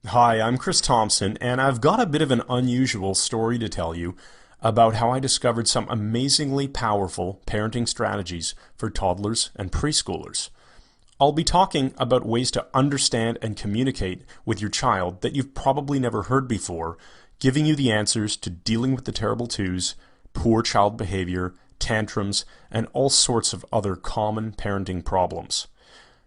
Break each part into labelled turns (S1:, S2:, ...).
S1: Hi, I'm Chris Thompson, and I've got a bit of an unusual story to tell you about how I discovered some amazingly powerful parenting strategies for toddlers and preschoolers. I'll be talking about ways to understand and communicate with your child that you've probably never heard before, giving you the answers to dealing with the terrible twos, poor child behavior, tantrums, and all sorts of other common parenting problems.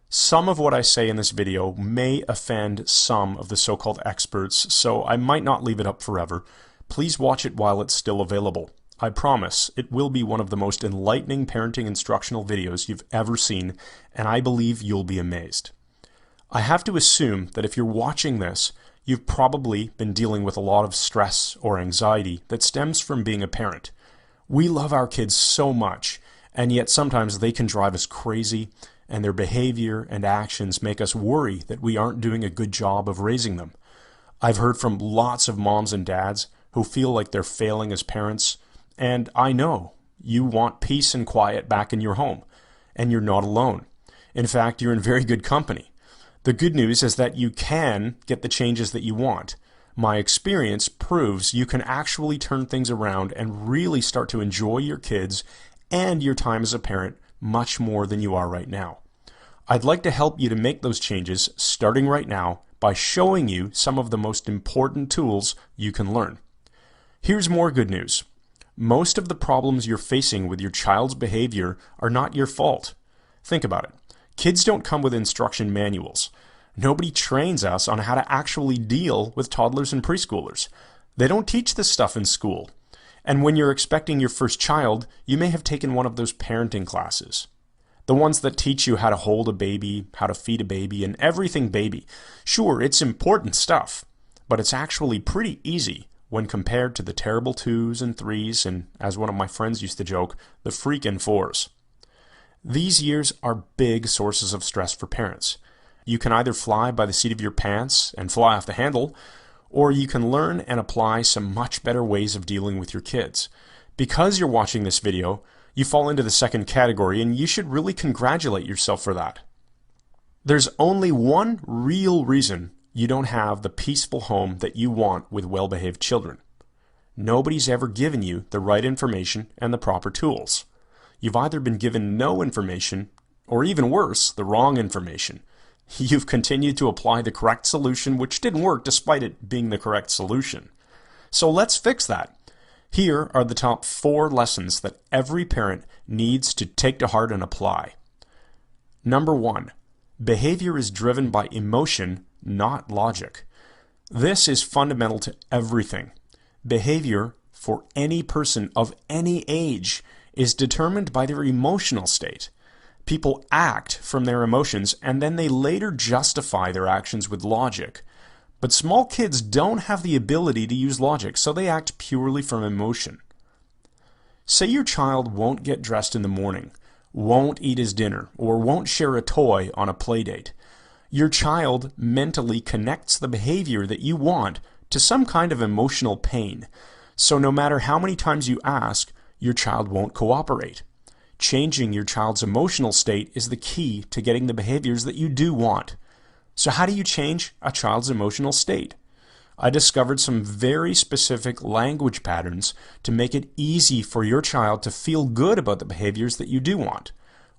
S1: Some of what I say in this video may offend some of the so-called experts, so I might not leave it up forever. Please watch it while it's still available. I promise it will be one of the most enlightening parenting instructional videos you've ever seen, and I believe you'll be amazed. I have to assume that if you're watching this, you've probably been dealing with a lot of stress or anxiety that stems from being a parent. We love our kids so much, and yet sometimes they can drive us crazy, and their behavior and actions make us worry that we aren't doing a good job of raising them. I've heard from lots of moms and dads who feel like they're failing as parents, and I know you want peace and quiet back in your home, and you're not alone. In fact, you're in very good company. The good news is that you can get the changes that you want. My experience proves you can actually turn things around and really start to enjoy your kids and your time as a parent much more than you are right now. I'd like to help you to make those changes starting right now by showing you some of the most important tools you can learn. Here's more good news. Most of the problems you're facing with your child's behavior are not your fault. Think about it. Kids don't come with instruction manuals. Nobody trains us on how to actually deal with toddlers and preschoolers. They don't teach this stuff in school. And when you're expecting your first child, you may have taken one of those parenting classes. The ones that teach you how to hold a baby, how to feed a baby, and everything baby. Sure, it's important stuff, but it's actually pretty easy when compared to the terrible twos and threes and, as one of my friends used to joke, the freaking fours. These years are big sources of stress for parents. You can either fly by the seat of your pants and fly off the handle, or you can learn and apply some much better ways of dealing with your kids. Because you're watching this video, you fall into the second category, and you should really congratulate yourself for that. There's only one real reason you don't have the peaceful home that you want with well-behaved children. Nobody's ever given you the right information and the proper tools. You've either been given no information, or even worse, the wrong information. You've continued to apply the correct solution, which didn't work despite it being the correct solution. So let's fix that. Here are the top 4 lessons that every parent needs to take to heart and apply. Number 1, behavior is driven by emotion, not logic. This is fundamental to everything. Behavior for any person of any age is determined by their emotional state. People act from their emotions, and then they later justify their actions with logic. But small kids don't have the ability to use logic, so they act purely from emotion. Say your child won't get dressed in the morning, won't eat his dinner, or won't share a toy on a play date. Your child mentally connects the behavior that you want to some kind of emotional pain. So no matter how many times you ask, your child won't cooperate. Changing your child's emotional state is the key to getting the behaviors that you do want. So how do you change a child's emotional state? I discovered some very specific language patterns to make it easy for your child to feel good about the behaviors that you do want.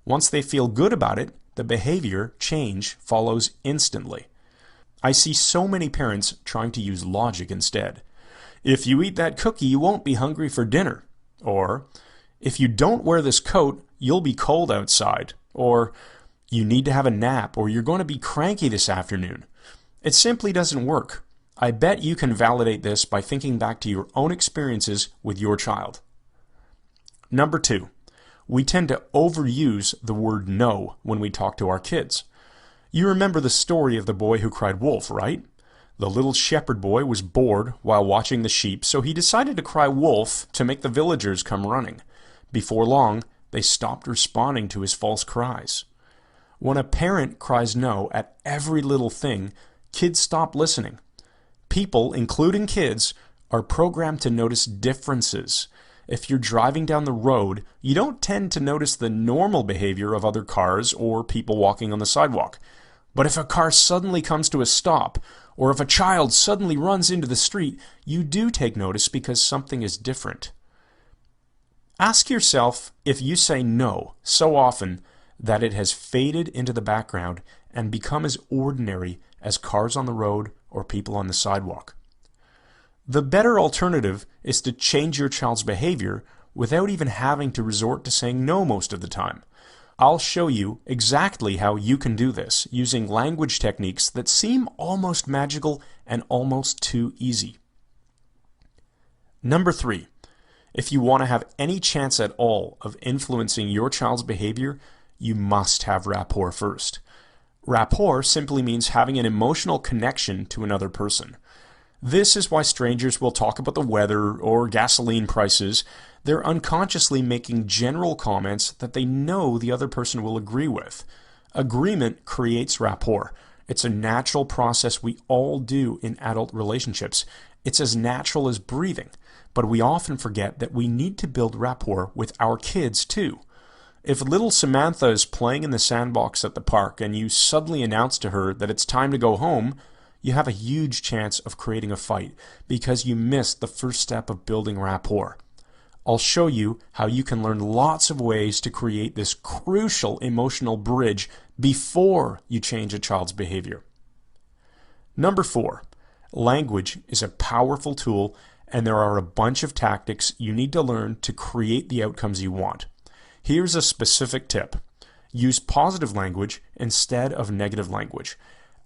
S1: Once they feel good about it, the behavior change follows instantly. I see so many parents trying to use logic instead. If you eat that cookie, you won't be hungry for dinner. Or, if you don't wear this coat, you'll be cold outside. Or, you need to have a nap, or you're going to be cranky this afternoon. It simply doesn't work. I bet you can validate this by thinking back to your own experiences with your child. Number 2, we tend to overuse the word no when we talk to our kids. You remember the story of the boy who cried wolf, right? The little shepherd boy was bored while watching the sheep, so he decided to cry wolf to make the villagers come running. Before long, they stopped responding to his false cries. When a parent cries no at every little thing, kids stop listening. People, including kids, are programmed to notice differences. If you're driving down the road, you don't tend to notice the normal behavior of other cars or people walking on the sidewalk. But if a car suddenly comes to a stop, Or if a child suddenly runs into the street, you do take notice because something is different. Ask yourself if you say no so often that it has faded into the background and become as ordinary as cars on the road or people on the sidewalk. The better alternative is to change your child's behavior without even having to resort to saying no most of the time. I'll show you exactly how you can do this using language techniques that seem almost magical and almost too easy. Number 3, if you want to have any chance at all of influencing your child's behavior, you must have rapport first. Rapport simply means having an emotional connection to another person. This is why strangers will talk about the weather or gasoline prices. They're unconsciously making general comments that they know the other person will agree with. Agreement creates rapport. It's a natural process we all do in adult relationships. It's as natural as breathing, but we often forget that we need to build rapport with our kids too. If little Samantha is playing in the sandbox at the park and you suddenly announce to her that it's time to go home, you have a huge chance of creating a fight because you missed the first step of building rapport. I'll show you how you can learn lots of ways to create this crucial emotional bridge before you change a child's behavior. Number 4, language is a powerful tool, and there are a bunch of tactics you need to learn to create the outcomes you want. Here's a specific tip. Use positive language instead of negative language.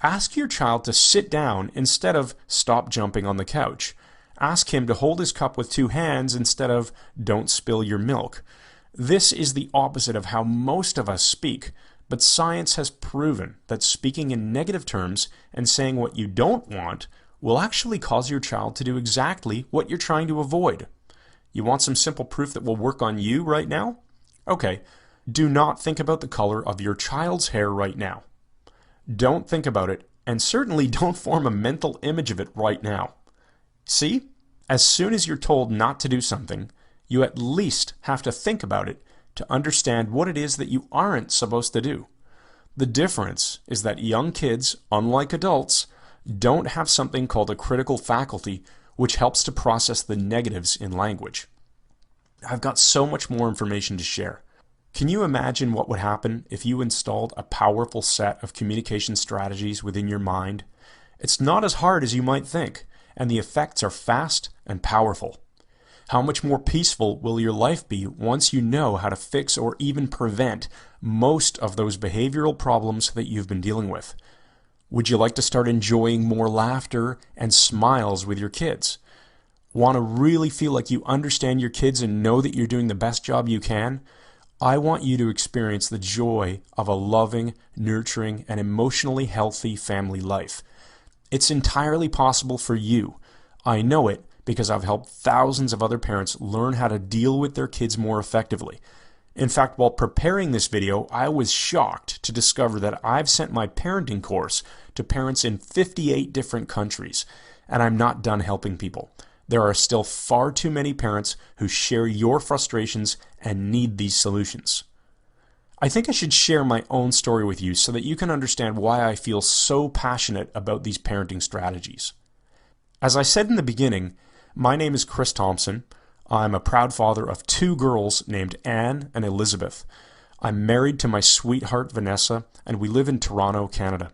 S1: Ask your child to sit down instead of stop jumping on the couch. Ask him to hold his cup with 2 hands instead of don't spill your milk. This is the opposite of how most of us speak, but science has proven that speaking in negative terms and saying what you don't want will actually cause your child to do exactly what you're trying to avoid. You want some simple proof that will work on you right now? Okay, do not think about the color of your child's hair right now. Don't think about it, and certainly don't form a mental image of it right now. See? As soon as you're told not to do something, you at least have to think about it to understand what it is that you aren't supposed to do. The difference is that young kids, unlike adults, don't have something called a critical faculty, which helps to process the negatives in language. I've got so much more information to share. Can you imagine what would happen if you installed a powerful set of communication strategies within your mind? It's not as hard as you might think, and the effects are fast and powerful. How much more peaceful will your life be once you know how to fix or even prevent most of those behavioral problems that you've been dealing with? Would you like to start enjoying more laughter and smiles with your kids? Want to really feel like you understand your kids and know that you're doing the best job you can? I want you to experience the joy of a loving, nurturing, and emotionally healthy family life. It's entirely possible for you. I know it because I've helped thousands of other parents learn how to deal with their kids more effectively. In fact, while preparing this video, I was shocked to discover that I've sent my parenting course to parents in 58 different countries, and I'm not done helping people. There are still far too many parents who share your frustrations and need these solutions. I think I should share my own story with you so that you can understand why I feel so passionate about these parenting strategies. As I said in the beginning, my name is Chris Thompson. I'm a proud father of 2 girls named Anne and Elizabeth. I'm married to my sweetheart Vanessa, and we live in Toronto, Canada.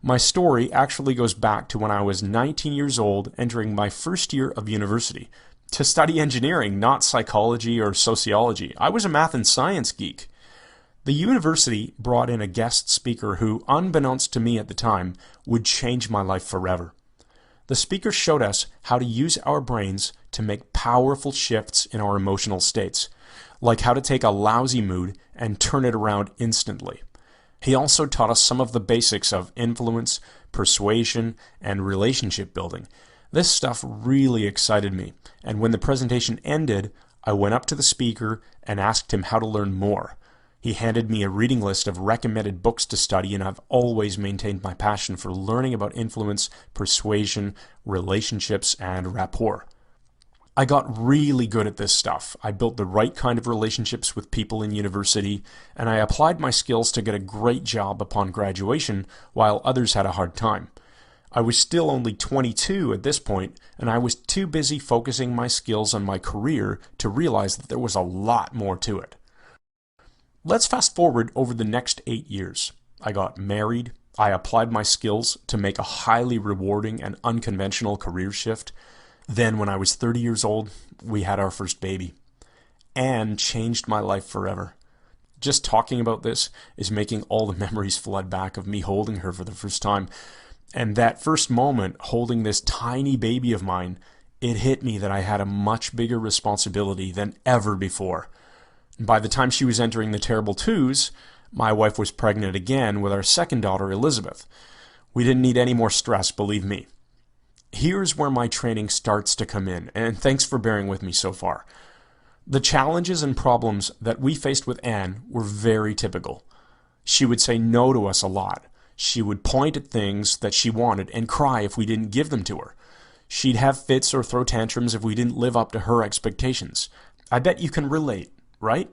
S1: My story actually goes back to when I was 19 years old, entering my first year of university, to study engineering, not psychology or sociology. I was a math and science geek. The university brought in a guest speaker who, unbeknownst to me at the time, would change my life forever. The speaker showed us how to use our brains to make powerful shifts in our emotional states, like how to take a lousy mood and turn it around instantly. He also taught us some of the basics of influence, persuasion, and relationship building. This stuff really excited me, and when the presentation ended, I went up to the speaker and asked him how to learn more. He handed me a reading list of recommended books to study, and I've always maintained my passion for learning about influence, persuasion, relationships, and rapport. I got really good at this stuff. I built the right kind of relationships with people in university, and I applied my skills to get a great job upon graduation while others had a hard time. I was still only 22 at this point, and I was too busy focusing my skills on my career to realize that there was a lot more to it. Let's fast forward over the next 8 years. I got married, I applied my skills to make a highly rewarding and unconventional career shift. Then when I was 30 years old, we had our first baby. Anne changed my life forever. Just talking about this is making all the memories flood back of me holding her for the first time. And that first moment, holding this tiny baby of mine, it hit me that I had a much bigger responsibility than ever before. By the time she was entering the terrible twos, my wife was pregnant again with our second daughter, Elizabeth. We didn't need any more stress, believe me. Here's where my training starts to come in, and thanks for bearing with me so far. The challenges and problems that we faced with Anne were very typical. She would say no to us a lot. She would point at things that she wanted and cry if we didn't give them to her. She'd have fits or throw tantrums if we didn't live up to her expectations. I bet you can relate, right?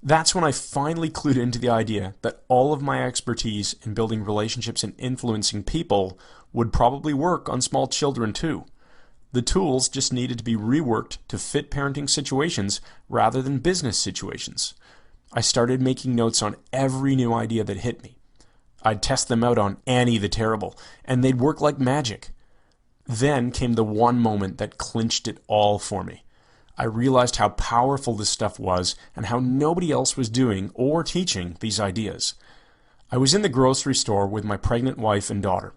S1: That's when I finally clued into the idea that all of my expertise in building relationships and influencing people would probably work on small children too. The tools just needed to be reworked to fit parenting situations rather than business situations. I started making notes on every new idea that hit me. I'd test them out on Annie the Terrible, and they'd work like magic. Then came the one moment that clinched it all for me. I realized how powerful this stuff was and how nobody else was doing or teaching these ideas. I was in the grocery store with my pregnant wife and daughter.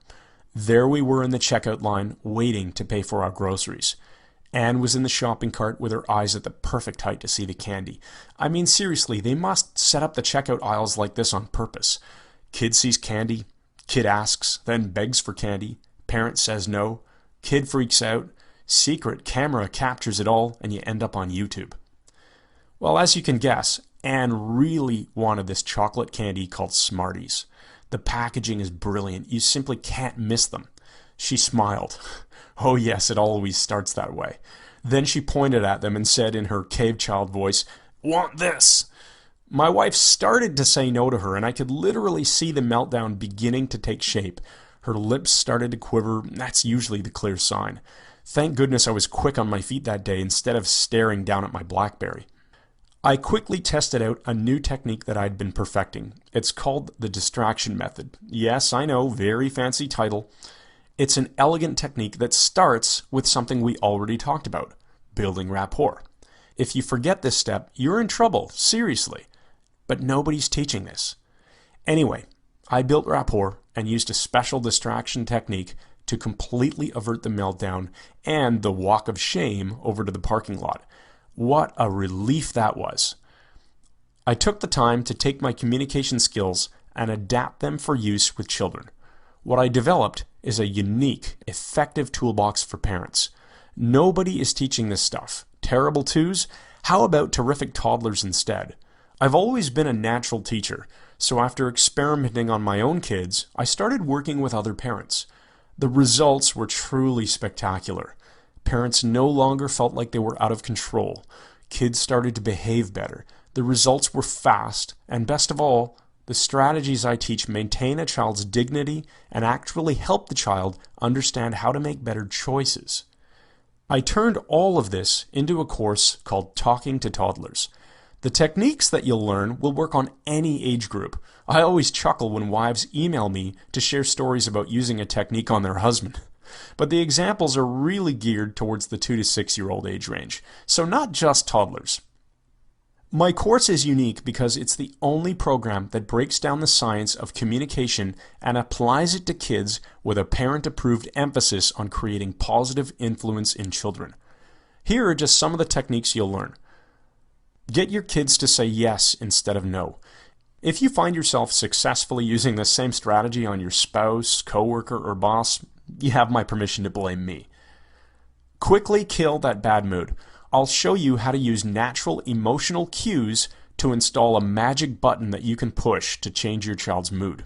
S1: There we were in the checkout line waiting to pay for our groceries. Anne was in the shopping cart with her eyes at the perfect height to see the candy. I mean, seriously, they must set up the checkout aisles like this on purpose. Kid sees candy, kid asks, then begs for candy, parent says no, kid freaks out, secret camera captures it all, and you end up on YouTube. Well, as you can guess, Anne really wanted this chocolate candy called Smarties. The packaging is brilliant. You simply can't miss them. She smiled. Oh yes, it always starts that way. Then she pointed at them and said in her cave child voice, "Want this?" My wife started to say no to her, and I could literally see the meltdown beginning to take shape. Her lips started to quiver. That's usually the clear sign. Thank goodness I was quick on my feet that day instead of staring down at my BlackBerry. I quickly tested out a new technique that I'd been perfecting. It's called the distraction method. Yes, I know, very fancy title. It's an elegant technique that starts with something we already talked about, building rapport. If you forget this step, you're in trouble, seriously. But nobody's teaching this. Anyway, I built rapport and used a special distraction technique to completely avert the meltdown and the walk of shame over to the parking lot. What a relief that was. I took the time to take my communication skills and adapt them for use with children. What I developed is a unique, effective toolbox for parents. Nobody is teaching this stuff. Terrible twos? How about terrific toddlers instead? I've always been a natural teacher, so after experimenting on my own kids, I started working with other parents. The results were truly spectacular. Parents no longer felt like they were out of control. Kids started to behave better. The results were fast, and best of all, the strategies I teach maintain a child's dignity and actually help the child understand how to make better choices. I turned all of this into a course called Talking to Toddlers. The techniques that you'll learn will work on any age group. I always chuckle when wives email me to share stories about using a technique on their husband. But the examples are really geared towards the 2 to 6-year-old age range, so not just toddlers. My course is unique because it's the only program that breaks down the science of communication and applies it to kids with a parent-approved emphasis on creating positive influence in children. Here are just some of the techniques you'll learn. Get your kids to say yes instead of no. If you find yourself successfully using the same strategy on your spouse, coworker, or boss, you have my permission to blame me. Quickly kill that bad mood. I'll show you how to use natural emotional cues to install a magic button that you can push to change your child's mood.